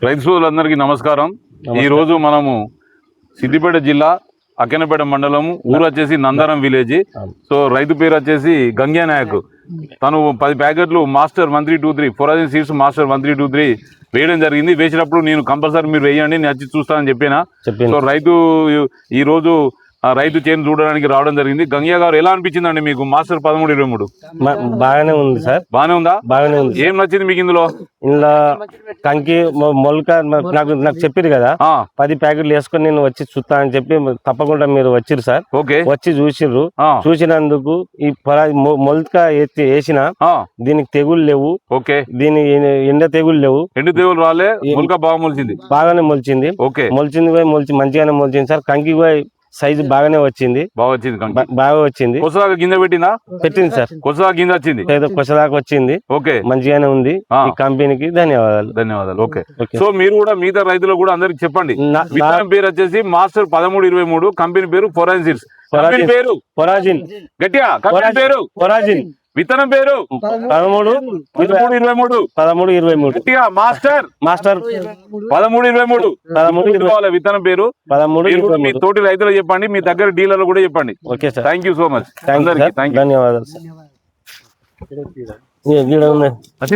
రైతు సోదరులందరికీ నమస్కారం. ఈ రోజు మనము సిద్దిపేట జిల్లా అక్కెనపేట మండలము, ఊరు వచ్చేసి నందరం విలేజ్. సో రైతు పేరు వచ్చేసి గంగ్యా నాయక్. తను 10 ప్యాకెట్లు మాస్టర్ 1323 ఫోరాజిన్ సీడ్స్ మాస్టర్ 1323 వేయడం జరిగింది. వేసినప్పుడు నేను కంపల్సరీ మీరు వేయండి, నేను వచ్చి చూస్తానని చెప్పిన. సో రైతు ఈ రోజు రైతు చేను చూడడానికి రావడం జరిగింది. గంగ్యా గారు, ఎలా అనిపించిందండి మీకు మాస్టర్ 1323? బాగానే ఉంది సార్. బాగానే ఉందా? బాగానే ఉంది. ఏం నచ్చింది మీకు ఇందులో? కంకి మొలక నాకు చెప్పారు కదా, 10 ప్యాకెట్లు వేసుకొని నేను వచ్చి చూస్తా అని చెప్పి తప్పకుండా మీరు వచ్చిర్రు సార్. ఓకే, వచ్చి చూసిర్రు. చూసినందుకు ఈ మొలక వేసిన దీనికి తెగులు లేవు. ఓకే, దీని ఎండ తెగులు లేవు. ఎండు తెగులు రాలే, మొలక బాగా మొలిచింది. బాగానే మొలిచింది. ఓకే, మొలిచింది మంచిగానే మొలిచింది సార్. కంకి సైజు బాగానే వచ్చింది. బాగా వచ్చింది. కొసదాకా గింజ పెట్టింది సార్. కొసదాకా గింజ వచ్చింది. కొసదాకా వచ్చింది. ఓకే, మంచిగానే ఉంది. ఈ కంపెనీకి ధన్యవాదాలు. ఓకే, సో మీరు కూడా మిగతా రైతులు కూడా అందరికి చెప్పండి. విత్తనం పేరు వచ్చేసి మాస్టర్ 1323, కంపెనీ పేరు ఫోరాజిన్ సీడ్స్. పేరు ఫోరాజిన్. గట్టిగా కంపెనీ పేరు ఫోరాజిన్. విత్తనం పేరు 1323. గట్టిగా మాస్టర్ 1323 విత్తనం పేరు. మీ తోటి రైతులు చెప్పండి, మీ దగ్గర డీలర్లు కూడా చెప్పండి. Okay sir, thank you so much. ధన్యవాదాలు.